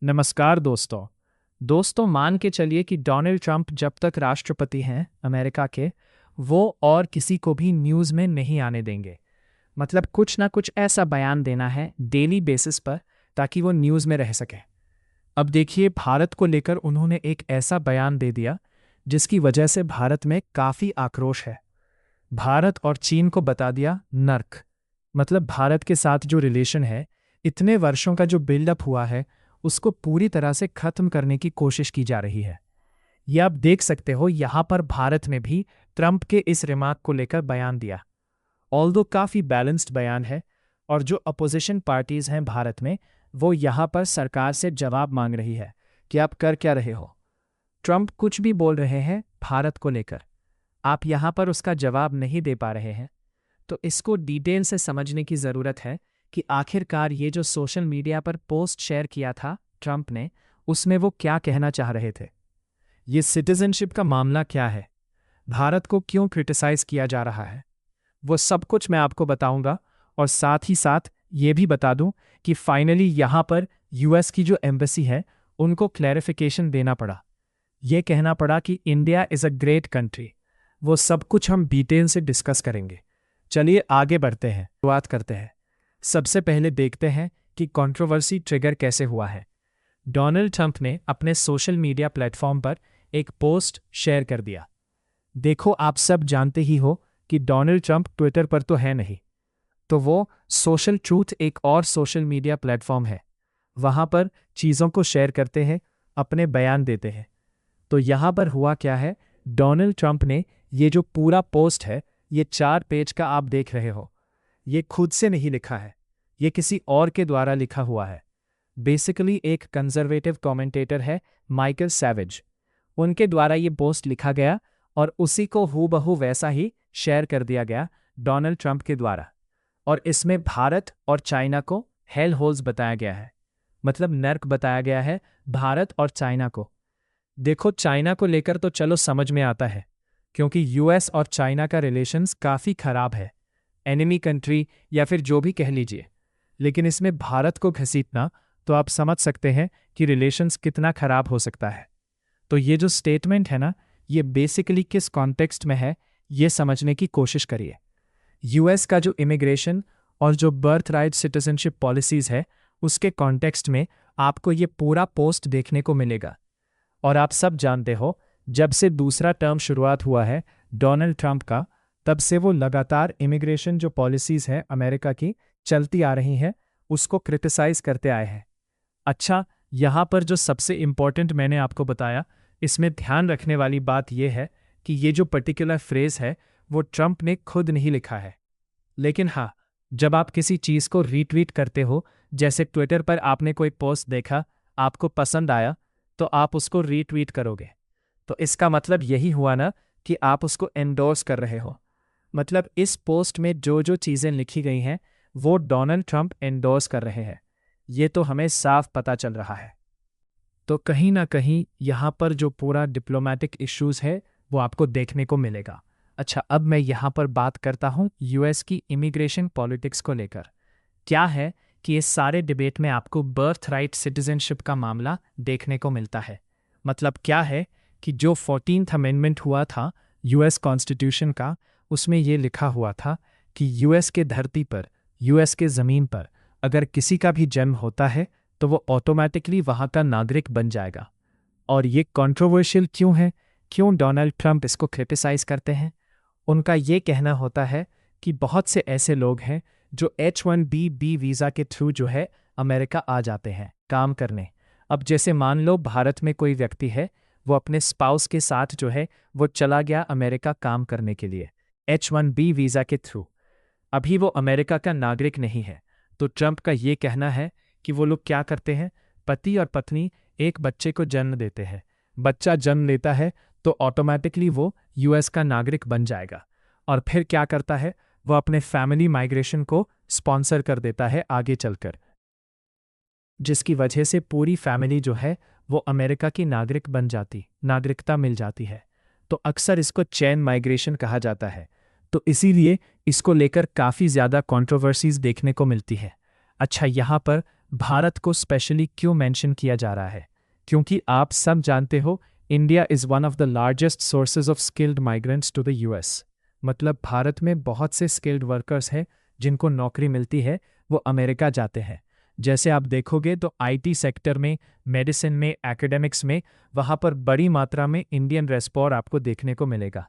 नमस्कार दोस्तों मान के चलिए कि डोनाल्ड ट्रंप जब तक राष्ट्रपति हैं अमेरिका के, वो और किसी को भी न्यूज़ में नहीं आने देंगे। मतलब कुछ ना कुछ ऐसा बयान देना है डेली बेसिस पर, ताकि वो न्यूज़ में रह सके। अब देखिए, भारत को लेकर उन्होंने एक ऐसा बयान दे दिया जिसकी वजह से भारत में काफ़ी आक्रोश है। भारत और चीन को बता दिया नर्क। मतलब भारत के साथ जो रिलेशन है, इतने वर्षों का जो बिल्डअप हुआ है, उसको पूरी तरह से खत्म करने की कोशिश की जा रही है। ये आप देख सकते हो, यहाँ पर भारत ने भी ट्रंप के इस रिमार्क को लेकर बयान दिया। ऑल्दो काफ़ी बैलेंस्ड बयान है, और जो अपोजिशन पार्टीज हैं भारत में, वो यहाँ पर सरकार से जवाब मांग रही है कि आप कर क्या रहे हो। ट्रंप कुछ भी बोल रहे हैं भारत को लेकर, आप यहाँ पर उसका जवाब नहीं दे पा रहे हैं। तो इसको डिटेल से समझने की ज़रूरत है कि आखिरकार ये जो सोशल मीडिया पर पोस्ट शेयर किया था ट्रंप ने, उसमें वो क्या कहना चाह रहे थे। ये सिटीजनशिप का मामला क्या है, भारत को क्यों क्रिटिसाइज किया जा रहा है, वो सब कुछ मैं आपको बताऊंगा। और साथ ही साथ ये भी बता दूं कि फाइनली यहाँ पर यूएस की जो एम्बेसी है, उनको क्लैरिफिकेशन देना पड़ा। ये कहना पड़ा कि India is a great country. वो सब कुछ हम डिटेल से डिस्कस करेंगे। चलिए आगे बढ़ते हैं, शुरुआत करते हैं। सबसे पहले देखते हैं कि कंट्रोवर्सी ट्रिगर कैसे हुआ है। डोनाल्ड ट्रंप ने अपने सोशल मीडिया प्लेटफॉर्म पर एक पोस्ट शेयर कर दिया। देखो, आप सब जानते ही हो कि डोनाल्ड ट्रंप ट्विटर पर तो है नहीं, तो वो सोशल ट्रूथ एक और सोशल मीडिया प्लेटफॉर्म है। वहाँ पर चीज़ों को शेयर करते हैं, अपने बयान देते हैं। तो यहाँ पर हुआ क्या है, डोनाल्ड ट्रंप ने ये जो पूरा पोस्ट है, ये 4 पेज का आप देख रहे हो, ये खुद से नहीं लिखा है, ये किसी और के द्वारा लिखा हुआ है। बेसिकली एक कंजर्वेटिव कमेंटेटर है माइकल सैवेज, उनके द्वारा ये पोस्ट लिखा गया और उसी को हूबहू वैसा ही शेयर कर दिया गया डोनाल्ड ट्रंप के द्वारा। और इसमें भारत और चाइना को हेल होल्स बताया गया है, मतलब नर्क बताया गया है भारत और चाइना को। देखो, चाइना को लेकर तो चलो समझ में आता है, क्योंकि यूएस और चाइना का रिलेशंस काफ़ी खराब है, एनिमी कंट्री या फिर जो भी कह लीजिए। लेकिन इसमें भारत को घसीटना, तो आप समझ सकते हैं कि रिलेशंस कितना खराब हो सकता है। तो ये जो स्टेटमेंट है ना, ये बेसिकली किस कॉन्टेक्स्ट में है, ये समझने की कोशिश करिए। यूएस का जो इमिग्रेशन और जो बर्थ राइट सिटीजनशिप पॉलिसीज़ है, उसके कॉन्टेक्स्ट में आपको ये पूरा पोस्ट देखने को मिलेगा। और आप सब जानते हो, जब से दूसरा टर्म शुरुआत हुआ है डोनाल्ड ट्रंप का, तब से वो लगातार इमिग्रेशन जो पॉलिसीज़ हैं अमेरिका की चलती आ रही हैं, उसको क्रिटिसाइज़ करते आए हैं। अच्छा, यहाँ पर जो सबसे इम्पॉर्टेंट मैंने आपको बताया, इसमें ध्यान रखने वाली बात यह है कि ये जो पर्टिकुलर फ्रेज़ है, वो ट्रंप ने खुद नहीं लिखा है। लेकिन हाँ, जब आप किसी चीज़ को रीट्वीट करते हो, जैसे ट्विटर पर आपने कोई पोस्ट देखा, आपको पसंद आया, तो आप उसको रीट्वीट करोगे। तो इसका मतलब यही हुआ ना कि आप उसको एंडोर्स कर रहे हो। मतलब इस पोस्ट में जो जो चीज़ें लिखी गई हैं, वो डोनाल्ड ट्रंप एंडोर्स कर रहे हैं। ये तो हमें साफ पता चल रहा है। तो कहीं ना कहीं यहाँ पर जो पूरा डिप्लोमेटिक इश्यूज़ है, वो आपको देखने को मिलेगा। अच्छा, अब मैं यहाँ पर बात करता हूँ यूएस की इमिग्रेशन पॉलिटिक्स को लेकर। क्या है कि इस सारे डिबेट में आपको बर्थ राइट सिटीजनशिप का मामला देखने को मिलता है। मतलब क्या है कि जो 14th अमेंडमेंट हुआ था यूएस कॉन्स्टिट्यूशन का, उसमें ये लिखा हुआ था कि यूएस के धरती पर, यूएस के ज़मीन पर अगर किसी का भी जन्म होता है, तो वो ऑटोमेटिकली वहाँ का नागरिक बन जाएगा। और ये कंट्रोवर्शियल क्यों है, क्यों डोनाल्ड ट्रंप इसको क्रिटिसाइज़ करते हैं? उनका ये कहना होता है कि बहुत से ऐसे लोग हैं जो H1B वीज़ा के थ्रू जो है अमेरिका आ जाते हैं काम करने। अब जैसे मान लो भारत में कोई व्यक्ति है, वो अपने स्पाउस के साथ जो है वो चला गया अमेरिका काम करने के लिए H1B वीज़ा के थ्रू। अभी वो अमेरिका का नागरिक नहीं है। तो ट्रंप का ये कहना है कि वो लोग क्या करते हैं, पति और पत्नी एक बच्चे को जन्म देते हैं, बच्चा जन्म लेता है तो ऑटोमेटिकली वो यूएस का नागरिक बन जाएगा। और फिर क्या करता है, वो अपने फैमिली माइग्रेशन को स्पॉन्सर कर देता है आगे चलकर, जिसकी वजह से पूरी फैमिली जो है वो अमेरिका की नागरिक बन जाती, नागरिकता मिल जाती है। तो अक्सर इसको चेन माइग्रेशन कहा जाता है। तो इसीलिए इसको लेकर काफ़ी ज़्यादा कंट्रोवर्सीज देखने को मिलती है। अच्छा, यहाँ पर भारत को स्पेशली क्यों मेंशन किया जा रहा है? क्योंकि आप सब जानते हो, India is one of the largest sources of skilled migrants to the US. मतलब भारत में बहुत से स्किल्ड वर्कर्स हैं जिनको नौकरी मिलती है, वो अमेरिका जाते हैं। जैसे आप देखोगे तो आईटी सेक्टर में, मेडिसिन में, एकेडमिक्स में, वहाँ पर बड़ी मात्रा में इंडियन रेस्पॉर आपको देखने को मिलेगा।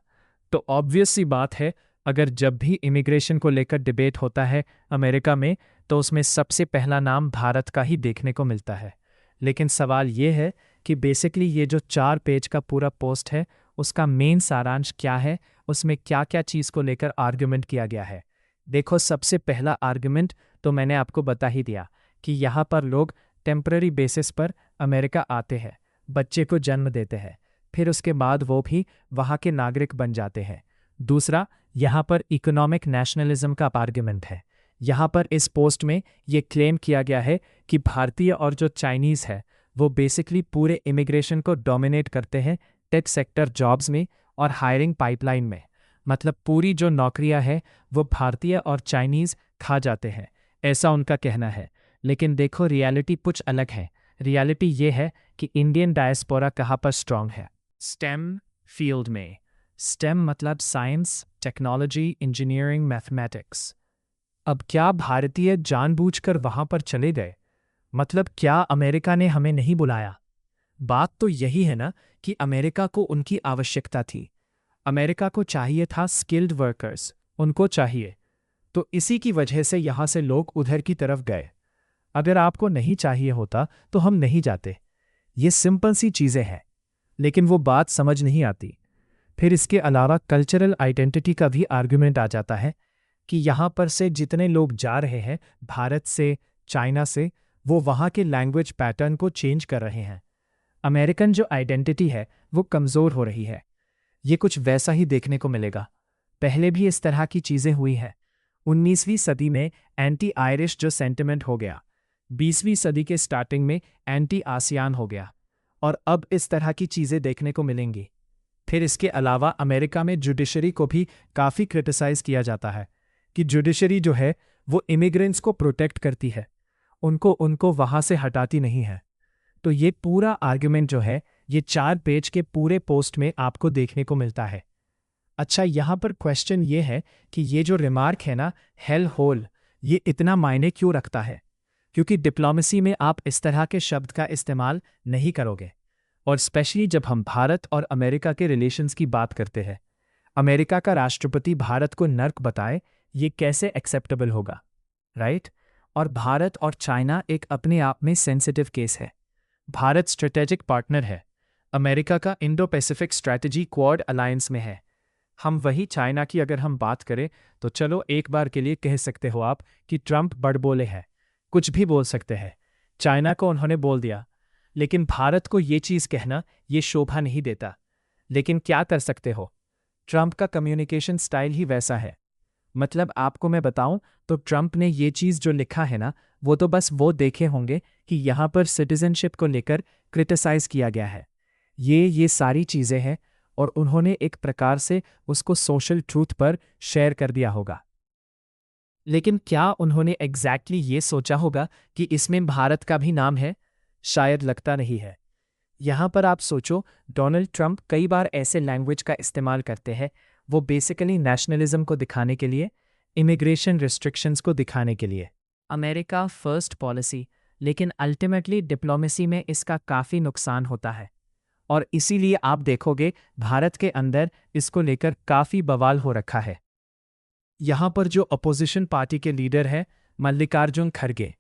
तो ऑब्वियस सी बात है, अगर जब भी इमिग्रेशन को लेकर डिबेट होता है अमेरिका में, तो उसमें सबसे पहला नाम भारत का ही देखने को मिलता है। लेकिन सवाल ये है कि बेसिकली ये जो 4 पेज का पूरा पोस्ट है, उसका मेन सारांश क्या है, उसमें क्या क्या चीज़ को लेकर आर्ग्यूमेंट किया गया है। देखो, सबसे पहला आर्ग्यूमेंट तो मैंने आपको बता ही दिया कि यहाँ पर लोग टेम्पररी बेसिस पर अमेरिका आते हैं, बच्चे को जन्म देते हैं, फिर उसके बाद वो भी वहाँ के नागरिक बन जाते हैं। दूसरा, यहाँ पर इकोनॉमिक नेशनलिज्म का आर्ग्यूमेंट है। यहाँ पर इस पोस्ट में ये क्लेम किया गया है कि भारतीय और जो चाइनीज़ है वो बेसिकली पूरे इमिग्रेशन को डोमिनेट करते हैं टेक सेक्टर जॉब्स में और हायरिंग पाइपलाइन में। मतलब पूरी जो नौकरियां हैं वो भारतीय और चाइनीज़ खा जाते हैं, ऐसा उनका कहना है। लेकिन देखो, रियलिटी कुछ अलग है। रियलिटी ये है कि इंडियन डायस्पोरा कहाँ पर स्ट्रांग है? स्टेम फील्ड में। स्टेम मतलब साइंस, टेक्नोलॉजी, इंजीनियरिंग, मैथमेटिक्स। अब क्या भारतीय जानबूझकर वहां पर चले गए? मतलब क्या अमेरिका ने हमें नहीं बुलाया? बात तो यही है ना कि अमेरिका को उनकी आवश्यकता थी। अमेरिका को चाहिए था स्किल्ड वर्कर्स, उनको चाहिए। तो इसी की वजह से यहां से लोग उधर की तरफ गए। अगर आपको नहीं चाहिए होता तो हम नहीं जाते। ये सिंपल सी चीज़ें हैं, लेकिन वो बात समझ नहीं आती। फिर इसके अलावा कल्चरल आइडेंटिटी का भी आर्गुमेंट आ जाता है कि यहाँ पर से जितने लोग जा रहे हैं भारत से, चाइना से, वो वहाँ के लैंग्वेज पैटर्न को चेंज कर रहे हैं। अमेरिकन जो आइडेंटिटी है वो कमज़ोर हो रही है। ये कुछ वैसा ही देखने को मिलेगा। पहले भी इस तरह की चीज़ें हुई हैं। 19वीं सदी में एंटी आयरिश जो सेंटिमेंट हो गया, 20वीं सदी के स्टार्टिंग में एंटी आसियान हो गया, और अब इस तरह की चीज़ें देखने को मिलेंगी। फिर इसके अलावा अमेरिका में जुडिशरी को भी काफ़ी क्रिटिसाइज़ किया जाता है कि जुडिशरी जो है वो इमिग्रेंट्स को प्रोटेक्ट करती है, उनको वहाँ से हटाती नहीं है। तो ये पूरा आर्ग्यूमेंट जो है ये 4 पेज के पूरे पोस्ट में आपको देखने को मिलता है। अच्छा, यहाँ पर क्वेश्चन ये है कि ये जो रिमार्क है ना, हेल होल, ये इतना मायने क्यों रखता है? क्योंकि डिप्लोमेसी में आप इस तरह के शब्द का इस्तेमाल नहीं करोगे, और स्पेशली जब हम भारत और अमेरिका के रिलेशंस की बात करते हैं। अमेरिका का राष्ट्रपति भारत को नर्क बताए, ये कैसे एक्सेप्टेबल होगा, राइट? और भारत और चाइना एक अपने आप में सेंसिटिव केस है। भारत स्ट्रेटेजिक पार्टनर है, अमेरिका का Indo Pacific strategy quad alliance में है। हम वही चाइना की अगर हम बात करें तो चलो एक बार के लिए कह सकते हो आप कि ट्रंप बड़बोले हैं, कुछ भी बोल सकते हैं। चाइना को उन्होंने बोल दिया, लेकिन भारत को ये चीज़ कहना ये शोभा नहीं देता। लेकिन क्या कर सकते हो, ट्रंप का कम्युनिकेशन स्टाइल ही वैसा है। मतलब आपको मैं बताऊं तो ट्रंप ने ये चीज़ जो लिखा है ना, वो तो बस वो देखे होंगे कि यहाँ पर सिटीजनशिप को लेकर क्रिटिसाइज किया गया है। ये सारी चीज़ें हैं, और उन्होंने एक प्रकार से उसको सोशल ट्रूथ पर शेयर कर दिया होगा। लेकिन क्या उन्होंने एग्जैक्टली ये सोचा होगा कि इसमें भारत का भी नाम है? शायद लगता नहीं है। यहाँ पर आप सोचो, डोनाल्ड ट्रंप कई बार ऐसे लैंग्वेज का इस्तेमाल करते हैं, वो बेसिकली नेशनलिज्म को दिखाने के लिए, इमिग्रेशन रिस्ट्रिक्शंस को दिखाने के लिए। अमेरिका फर्स्ट पॉलिसी, लेकिन अल्टीमेटली डिप्लोमेसी में इसका काफ़ी नुकसान होता है। और इसीलिए आप देखोगे भारत के अंदर इसको लेकर काफ़ी बवाल हो रखा है। यहाँ पर जो अपोजिशन पार्टी के लीडर हैं मल्लिकार्जुन खड़गे,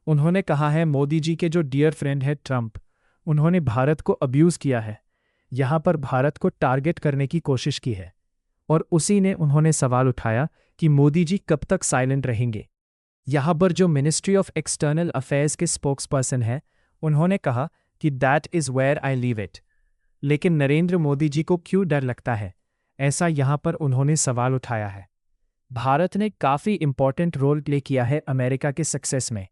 उन्होंने कहा है मोदी जी के जो डियर फ्रेंड है ट्रंप, उन्होंने भारत को अब्यूज़ किया है, यहाँ पर भारत को टारगेट करने की कोशिश की है। और उसी ने उन्होंने सवाल उठाया कि मोदी जी कब तक साइलेंट रहेंगे। यहाँ पर जो मिनिस्ट्री ऑफ एक्सटर्नल अफेयर्स के स्पोक्सपर्सन हैं, उन्होंने कहा कि that is where I leave it. लेकिन नरेंद्र मोदी जी को क्यों डर लगता है, ऐसा यहाँ पर उन्होंने सवाल उठाया है। भारत ने काफ़ी इंपॉर्टेंट रोल प्ले किया है अमेरिका के सक्सेस में,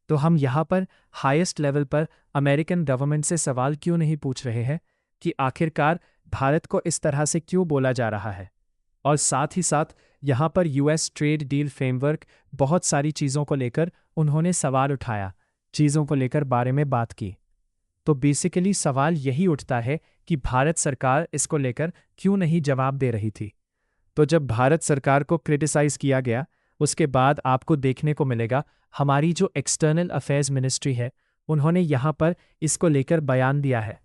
तो हम यहाँ पर हाईएस्ट लेवल पर अमेरिकन गवर्नमेंट से सवाल क्यों नहीं पूछ रहे हैं कि आखिरकार भारत को इस तरह से क्यों बोला जा रहा है। और साथ ही साथ यहाँ पर यूएस ट्रेड डील फ्रेमवर्क, बहुत सारी चीज़ों को लेकर उन्होंने सवाल उठाया चीज़ों को लेकर बारे में बात की। तो बेसिकली सवाल यही उठता है कि भारत सरकार इसको लेकर क्यों नहीं जवाब दे रही थी। तो जब भारत सरकार को क्रिटिसाइज किया गया, उसके बाद आपको देखने को मिलेगा हमारी जो एक्सटर्नल अफेयर्स मिनिस्ट्री है, उन्होंने यहाँ पर इसको लेकर बयान दिया है।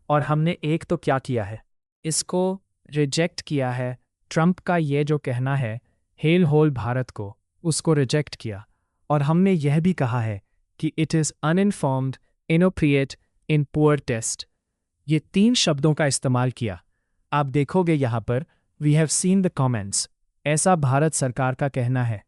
और हमने एक तो क्या किया है, इसको रिजेक्ट किया है। ट्रंप का ये जो कहना है हेल होल भारत को, उसको रिजेक्ट किया। और हमने यह भी कहा है कि it is uninformed, inappropriate, in poor taste. ये 3 शब्दों का इस्तेमाल किया। आप देखोगे यहाँ पर we have seen the comments, ऐसा भारत सरकार का कहना है।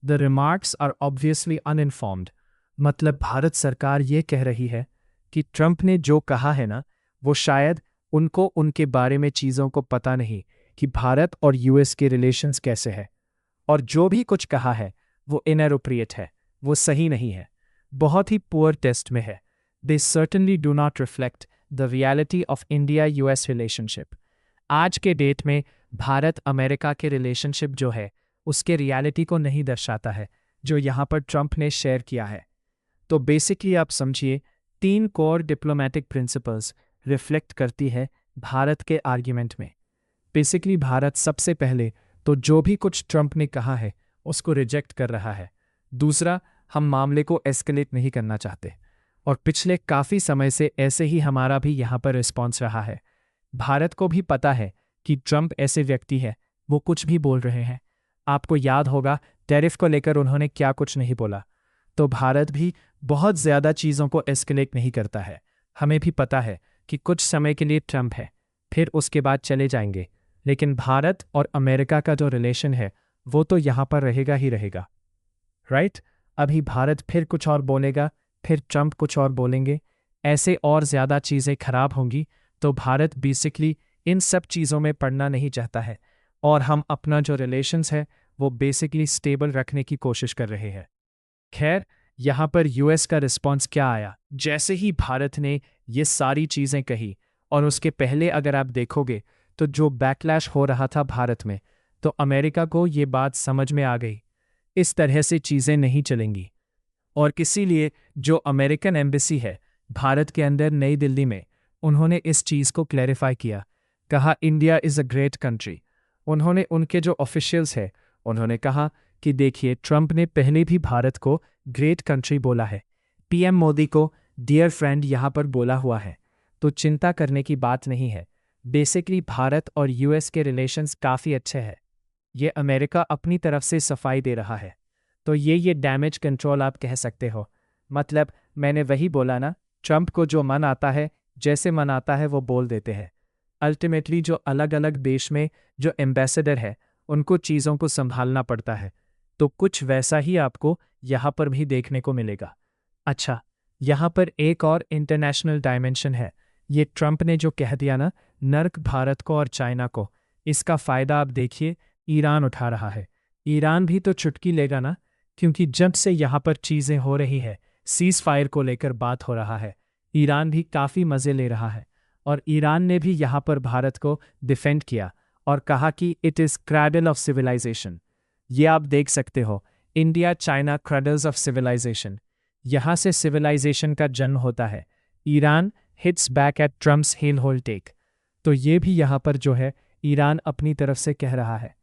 The remarks are obviously uninformed, मतलब भारत सरकार ये कह रही है कि ट्रंप ने जो कहा है ना, वो शायद उनको उनके बारे में चीज़ों को पता नहीं कि भारत और यूएस के रिलेशंस कैसे है। और जो भी कुछ कहा है वो इनएप्रोप्रिएट है, वो सही नहीं है, बहुत ही पुअर टेस्ट में है। They certainly do not reflect the reality of India US relationship. आज के डेट में भारत अमेरिका के रिलेशनशिप जो है उसके रियलिटी को नहीं दर्शाता है, जो यहाँ पर ट्रंप ने शेयर किया है। तो बेसिकली आप समझिए 3 कोर डिप्लोमेटिक प्रिंसिपल्स रिफ्लेक्ट करती है भारत के आर्ग्यूमेंट में। बेसिकली भारत सबसे पहले तो जो भी कुछ ट्रंप ने कहा है उसको रिजेक्ट कर रहा है। दूसरा, हम मामले को एस्केलेट नहीं करना चाहते, और पिछले काफ़ी समय से ऐसे ही हमारा भी यहाँ पर रिस्पॉन्स रहा है। भारत को भी पता है कि ट्रंप ऐसे व्यक्ति है, वो कुछ भी बोल रहे हैं। आपको याद होगा टैरिफ को लेकर उन्होंने क्या कुछ नहीं बोला। तो भारत भी बहुत ज़्यादा चीज़ों को एस्केलेट नहीं करता है। हमें भी पता है कि कुछ समय के लिए ट्रंप है, फिर उसके बाद चले जाएंगे, लेकिन भारत और अमेरिका का जो रिलेशन है वो तो यहाँ पर रहेगा ही रहेगा, राइट? अभी भारत फिर कुछ और बोलेगा, फिर ट्रंप कुछ और बोलेंगे, ऐसे और ज़्यादा चीज़ें खराब होंगी। तो भारत बेसिकली इन सब चीज़ों में पड़ना नहीं चाहता है, और हम अपना जो रिलेशंस है वो बेसिकली स्टेबल रखने की कोशिश कर रहे हैं। खैर, यहाँ पर यूएस का रिस्पॉन्स क्या आया जैसे ही भारत ने ये सारी चीज़ें कही, और उसके पहले अगर आप देखोगे तो जो बैकलैश हो रहा था भारत में, तो अमेरिका को ये बात समझ में आ गई, इस तरह से चीज़ें नहीं चलेंगी। और इसीलिए जो अमेरिकन एम्बेसी है भारत के अंदर नई दिल्ली में, उन्होंने इस चीज़ को क्लैरिफाई किया, कहा India is a great country. उन्होंने उनके जो ऑफिशियल्स हैं उन्होंने कहा कि देखिए ट्रंप ने पहले भी भारत को ग्रेट कंट्री बोला है, पीएम मोदी को डियर फ्रेंड यहाँ पर बोला हुआ है, तो चिंता करने की बात नहीं है। बेसिकली भारत और यूएस के रिलेशंस काफ़ी अच्छे हैं, ये अमेरिका अपनी तरफ से सफाई दे रहा है। तो ये डैमेज कंट्रोल आप कह सकते हो। मतलब मैंने वही बोला ना, ट्रंप को जो मन आता है, जैसे मन आता है वो बोल देते हैं। अल्टीमेटली जो अलग अलग देश में जो एम्बेसडर है उनको चीज़ों को संभालना पड़ता है, तो कुछ वैसा ही आपको यहाँ पर भी देखने को मिलेगा। अच्छा, यहाँ पर एक और इंटरनेशनल डायमेंशन है। ये ट्रंप ने जो कह दिया ना, नर्क भारत को और चाइना को, इसका फ़ायदा आप देखिए ईरान उठा रहा है। ईरान भी तो चुटकी लेगा ना, क्योंकि जब से यहाँ पर चीज़ें हो रही है, सीज़ फायर को लेकर बात हो रहा है, ईरान भी काफ़ी मज़े ले रहा है। और ईरान ने भी यहाँ पर भारत को डिफेंड किया और कहा कि it is cradle of civilization. ये आप देख सकते हो, India China cradles of civilization, यहाँ से सिविलाइजेशन का जन्म होता है। Iran hits back at Trump's hell hole take. तो ये भी यहाँ पर जो है ईरान अपनी तरफ से कह रहा है।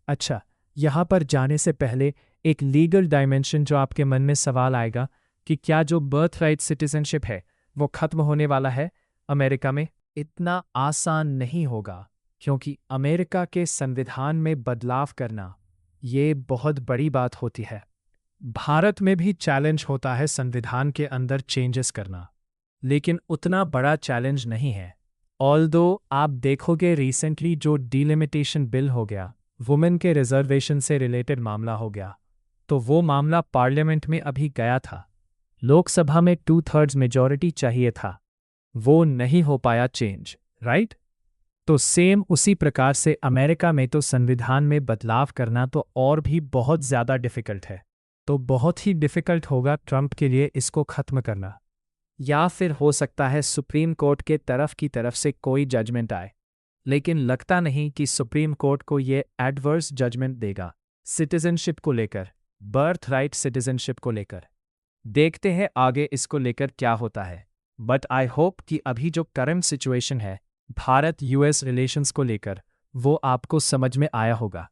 अच्छा, यहाँ पर जाने से पहले एक लीगल डायमेंशन जो आपके मन में सवाल आएगा कि क्या जो बर्थ राइट सिटीजनशिप है वो ख़त्म होने वाला है अमेरिका में? इतना आसान नहीं होगा, क्योंकि अमेरिका के संविधान में बदलाव करना ये बहुत बड़ी बात होती है। भारत में भी चैलेंज होता है संविधान के अंदर चेंजेस करना, लेकिन उतना बड़ा चैलेंज नहीं है। ऑल्दो आप देखोगे रिसेंटली जो डिलिमिटेशन बिल हो गया, वुमेन के रिजर्वेशन से रिलेटेड मामला हो गया, तो वो मामला पार्लियामेंट में अभी गया था, लोकसभा में 2/3 मेजॉरिटी चाहिए था, वो नहीं हो पाया चेंज, राइट? तो सेम उसी प्रकार से अमेरिका में तो संविधान में बदलाव करना तो और भी बहुत ज़्यादा डिफ़िकल्ट है। तो बहुत ही डिफ़िकल्ट होगा ट्रंप के लिए इसको ख़त्म करना, या फिर हो सकता है सुप्रीम कोर्ट के तरफ से कोई जजमेंट आए, लेकिन लगता नहीं कि सुप्रीम कोर्ट को ये एडवर्स जजमेंट देगा सिटीजनशिप को लेकर, बर्थ राइट सिटीजनशिप को लेकर। देखते हैं आगे इसको लेकर क्या होता है। बट आई होप कि अभी जो करंट सिचुएशन है भारत यूएस रिलेशंस को लेकर वो आपको समझ में आया होगा।